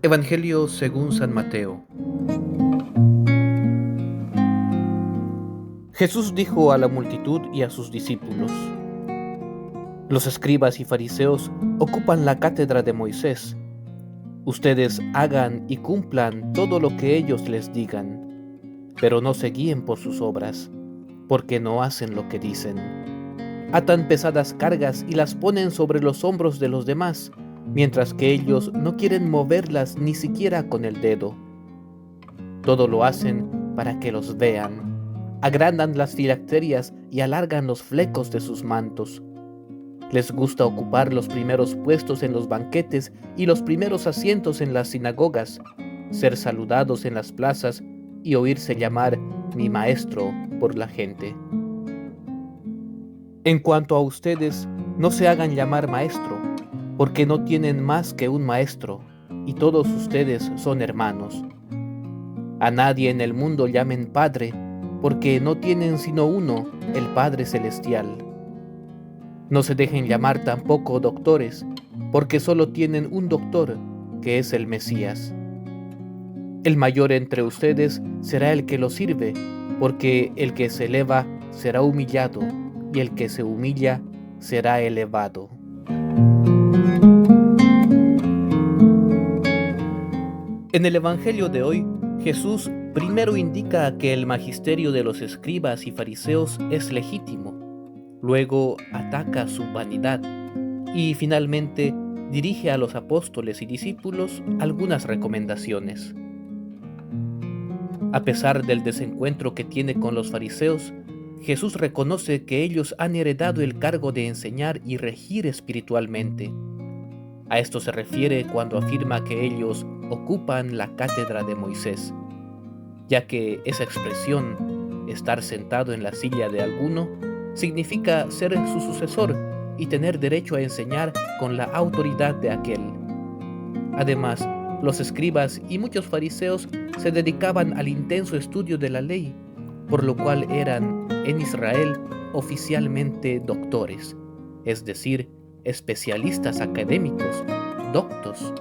Evangelio según San Mateo. Jesús dijo a la multitud y a sus discípulos: Los escribas y fariseos ocupan la cátedra de Moisés. Ustedes hagan y cumplan todo lo que ellos les digan, pero no se guíen por sus obras, porque no hacen lo que dicen. Atan pesadas cargas y las ponen sobre los hombros de los demás, mientras que ellos no quieren moverlas ni siquiera con el dedo. Todo lo hacen para que los vean. Agrandan las filacterias y alargan los flecos de sus mantos. Les gusta ocupar los primeros puestos en los banquetes y los primeros asientos en las sinagogas, ser saludados en las plazas y oírse llamar mi maestro por la gente. En cuanto a ustedes, no se hagan llamar maestro, porque no tienen más que un maestro, y todos ustedes son hermanos. A nadie en el mundo llamen Padre, porque no tienen sino uno, el Padre Celestial. No se dejen llamar tampoco doctores, porque solo tienen un doctor, que es el Mesías. El mayor entre ustedes será el que lo sirve, porque el que se eleva será humillado, y el que se humilla será elevado. En el Evangelio de hoy, Jesús primero indica que el magisterio de los escribas y fariseos es legítimo, luego ataca su vanidad y finalmente dirige a los apóstoles y discípulos algunas recomendaciones. A pesar del desencuentro que tiene con los fariseos, Jesús reconoce que ellos han heredado el cargo de enseñar y regir espiritualmente. A esto se refiere cuando afirma que ellos ocupan la cátedra de Moisés, ya que esa expresión, estar sentado en la silla de alguno, significa ser su sucesor y tener derecho a enseñar con la autoridad de aquel. Además, los escribas y muchos fariseos se dedicaban al intenso estudio de la ley, por lo cual eran, en Israel, oficialmente doctores, es decir, especialistas académicos, doctos.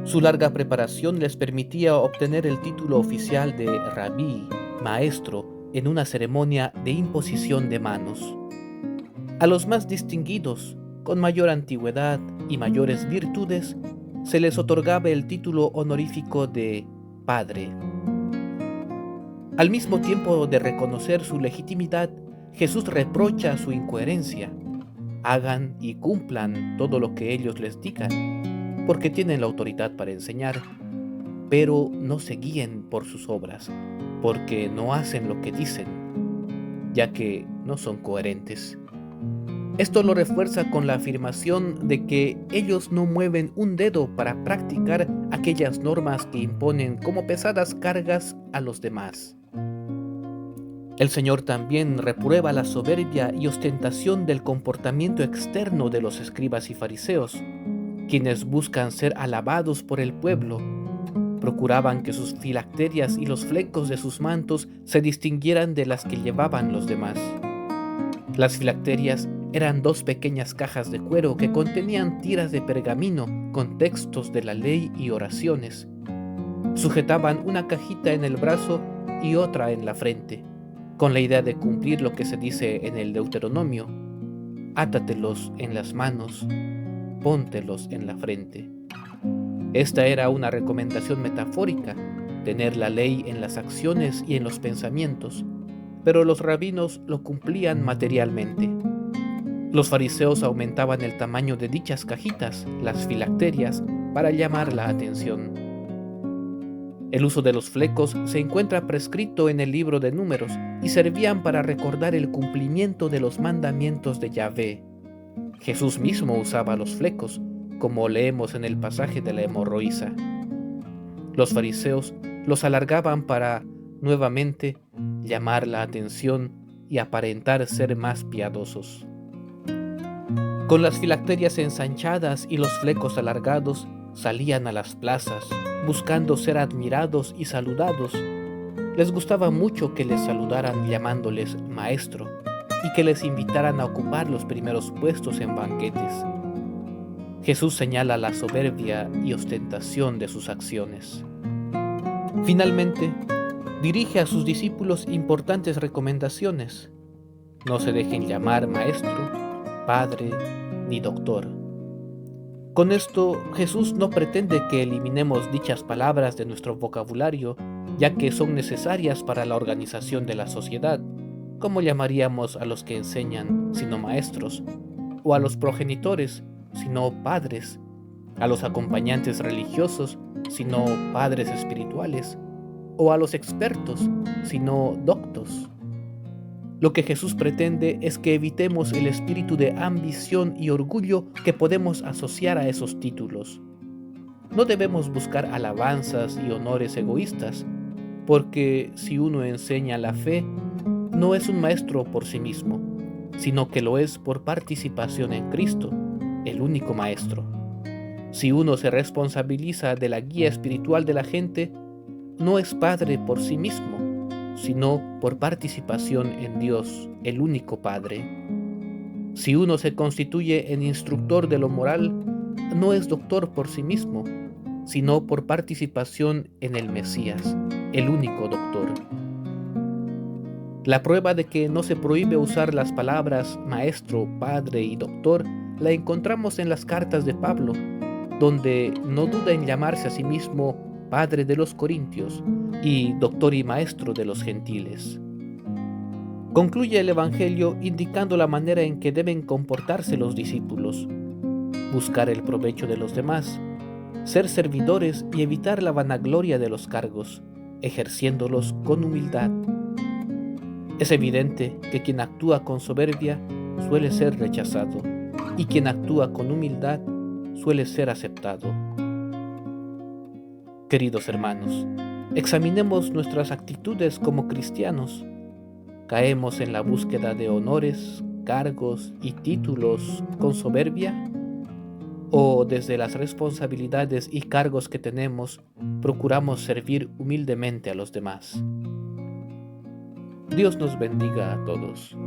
Su larga preparación les permitía obtener el título oficial de rabí, maestro, en una ceremonia de imposición de manos. A los más distinguidos, con mayor antigüedad y mayores virtudes, se les otorgaba el título honorífico de padre. Al mismo tiempo de reconocer su legitimidad, Jesús reprocha su incoherencia. Hagan y cumplan todo lo que ellos les digan, porque tienen la autoridad para enseñar, pero no se guíen por sus obras, porque no hacen lo que dicen, ya que no son coherentes. Esto lo refuerza con la afirmación de que ellos no mueven un dedo para practicar aquellas normas que imponen como pesadas cargas a los demás. El Señor también reprueba la soberbia y ostentación del comportamiento externo de los escribas y fariseos, quienes buscan ser alabados por el pueblo. Procuraban que sus filacterias y los flecos de sus mantos se distinguieran de las que llevaban los demás. Las filacterias eran 2 pequeñas cajas de cuero que contenían tiras de pergamino con textos de la ley y oraciones. Sujetaban una cajita en el brazo y otra en la frente, con la idea de cumplir lo que se dice en el Deuteronomio: átatelos en las manos, póntelos en la frente. Esta era una recomendación metafórica, tener la ley en las acciones y en los pensamientos, pero los rabinos lo cumplían materialmente. Los fariseos aumentaban el tamaño de dichas cajitas, las filacterias, para llamar la atención. El uso de los flecos se encuentra prescrito en el libro de Números y servían para recordar el cumplimiento de los mandamientos de Yahvé. Jesús mismo usaba los flecos, como leemos en el pasaje de la hemorroísa. Los fariseos los alargaban para, nuevamente, llamar la atención y aparentar ser más piadosos. Con las filacterias ensanchadas y los flecos alargados, salían a las plazas, buscando ser admirados y saludados. Les gustaba mucho que les saludaran llamándoles maestro y que les invitaran a ocupar los primeros puestos en banquetes. Jesús señala la soberbia y ostentación de sus acciones. Finalmente, dirige a sus discípulos importantes recomendaciones. No se dejen llamar maestro, padre ni doctor. Con esto, Jesús no pretende que eliminemos dichas palabras de nuestro vocabulario, ya que son necesarias para la organización de la sociedad. ¿Cómo llamaríamos a los que enseñan, sino maestros? O a los progenitores, sino padres, a los acompañantes religiosos, sino padres espirituales, o a los expertos, sino doctos. Lo que Jesús pretende es que evitemos el espíritu de ambición y orgullo que podemos asociar a esos títulos. No debemos buscar alabanzas y honores egoístas, porque si uno enseña la fe, no es un maestro por sí mismo, sino que lo es por participación en Cristo, el único maestro. Si uno se responsabiliza de la guía espiritual de la gente, no es padre por sí mismo, sino por participación en Dios, el único Padre. Si uno se constituye en instructor de lo moral, no es doctor por sí mismo, sino por participación en el Mesías, el único doctor. La prueba de que no se prohíbe usar las palabras maestro, padre y doctor la encontramos en las cartas de Pablo, donde no duda en llamarse a sí mismo padre de los corintios y doctor y maestro de los gentiles. Concluye el Evangelio indicando la manera en que deben comportarse los discípulos: buscar el provecho de los demás, ser servidores y evitar la vanagloria de los cargos, ejerciéndolos con humildad. Es evidente que quien actúa con soberbia suele ser rechazado, y quien actúa con humildad suele ser aceptado. Queridos hermanos, examinemos nuestras actitudes como cristianos. ¿Caemos en la búsqueda de honores, cargos y títulos con soberbia? ¿O desde las responsabilidades y cargos que tenemos, procuramos servir humildemente a los demás? Dios nos bendiga a todos.